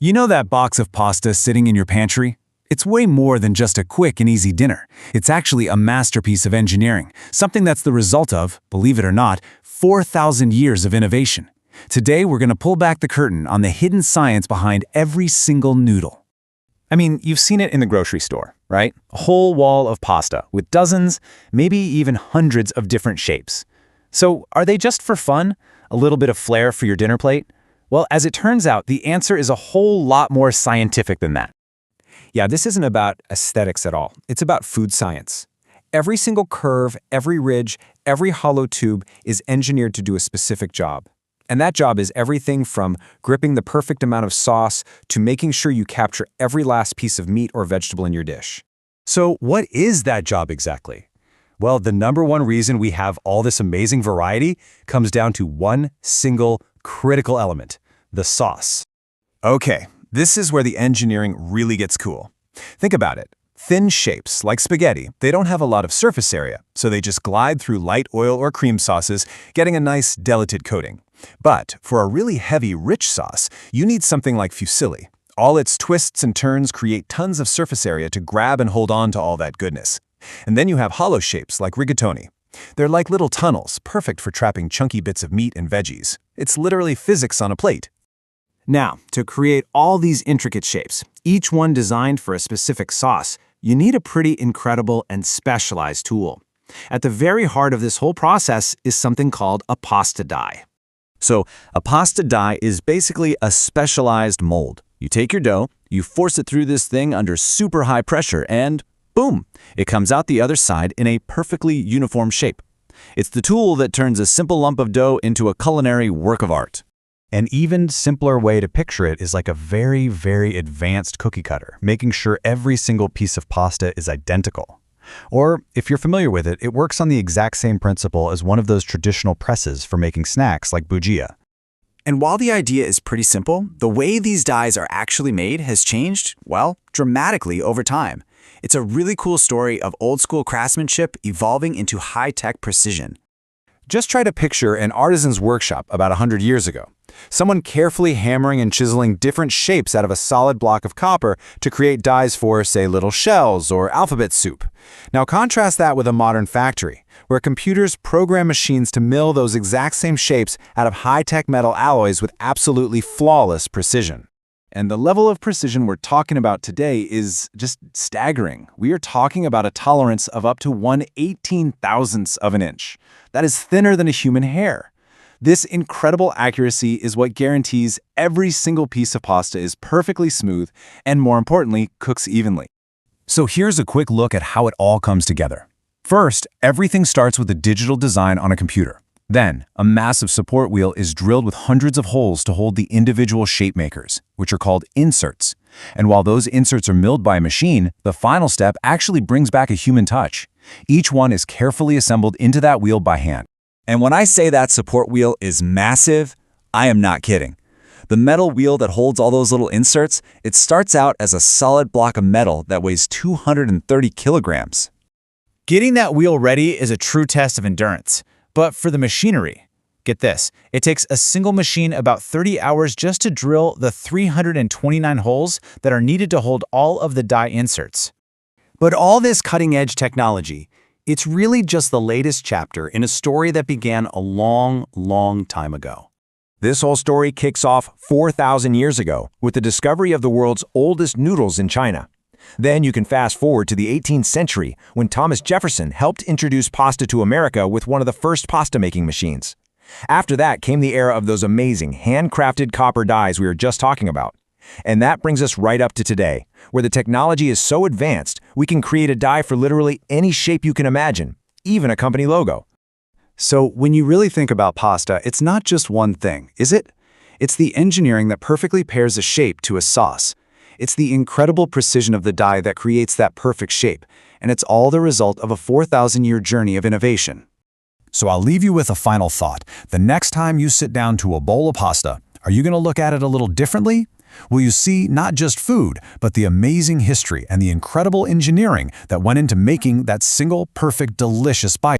You know that box of pasta sitting in your pantry? It's way more than just a quick and easy dinner. It's actually a masterpiece of engineering, something that's the result of, believe it or not, 4,000 years of innovation. Today, we're going to pull back the curtain on the hidden science behind every single noodle. I mean, you've seen it in the grocery store, right? A whole wall of pasta with dozens, maybe even hundreds of different shapes. So, are they just for fun? A little bit of flair for your dinner plate? Well, as it turns out, the answer is a whole lot more scientific than that. Yeah, this isn't about aesthetics at all. It's about food science. Every single curve, every ridge, every hollow tube is engineered to do a specific job. And that job is everything from gripping the perfect amount of sauce to making sure you capture every last piece of meat or vegetable in your dish. So, what is that job exactly? Well, the number one reason we have all this amazing variety comes down to one single critical element: the sauce. Okay, this is where the engineering really gets cool. Think about it. Thin shapes, like spaghetti, they don't have a lot of surface area, so they just glide through light oil or cream sauces, getting a nice, delicate coating. But for a really heavy, rich sauce, you need something like fusilli. All its twists and turns create tons of surface area to grab and hold on to all that goodness. And then you have hollow shapes like rigatoni. They're like little tunnels, perfect for trapping chunky bits of meat and veggies. It's literally physics on a plate. Now, to create all these intricate shapes, each one designed for a specific sauce, you need a pretty incredible and specialized tool. At the very heart of this whole process is something called a pasta die. So, a pasta die is basically a specialized mold. You take your dough, you force it through this thing under super high pressure, and boom, it comes out the other side in a perfectly uniform shape. It's the tool that turns a simple lump of dough into a culinary work of art. An even simpler way to picture it is like a very, very advanced cookie cutter, making sure every single piece of pasta is identical. Or, if you're familiar with it, it works on the exact same principle as one of those traditional presses for making snacks like bujia. And while the idea is pretty simple, the way these dies are actually made has changed, well, dramatically over time. It's a really cool story of old-school craftsmanship evolving into high-tech precision. Just try to picture an artisan's workshop about 100 years ago. Someone carefully hammering and chiseling different shapes out of a solid block of copper to create dies for, say, little shells or alphabet soup. Now contrast that with a modern factory, where computers program machines to mill those exact same shapes out of high-tech metal alloys with absolutely flawless precision. And the level of precision we're talking about today is just staggering. We are talking about a tolerance of up to 1/18,000th of an inch. That is thinner than a human hair. This incredible accuracy is what guarantees every single piece of pasta is perfectly smooth and, more importantly, cooks evenly. So here's a quick look at how it all comes together. First, everything starts with a digital design on a computer. Then, a massive support wheel is drilled with hundreds of holes to hold the individual shape makers, which are called inserts. And while those inserts are milled by a machine, the final step actually brings back a human touch. Each one is carefully assembled into that wheel by hand. And when I say that support wheel is massive, I am not kidding. The metal wheel that holds all those little inserts, it starts out as a solid block of metal that weighs 230 kilograms. Getting that wheel ready is a true test of endurance. But for the machinery, get this, it takes a single machine about 30 hours just to drill the 329 holes that are needed to hold all of the die inserts. But all this cutting-edge technology, it's really just the latest chapter in a story that began a long, long time ago. This whole story kicks off 4,000 years ago with the discovery of the world's oldest noodles in China. Then you can fast forward to the 18th century when Thomas Jefferson helped introduce pasta to America with one of the first pasta-making machines. After that came the era of those amazing handcrafted copper dies we were just talking about. And that brings us right up to today, where the technology is so advanced we can create a die for literally any shape you can imagine, even a company logo. So when you really think about pasta, it's not just one thing, is it? It's the engineering that perfectly pairs a shape to a sauce. It's the incredible precision of the die that creates that perfect shape, and it's all the result of a 4,000-year journey of innovation. So I'll leave you with a final thought. The next time you sit down to a bowl of pasta, are you going to look at it a little differently? Will you see not just food, but the amazing history and the incredible engineering that went into making that single perfect, delicious bite?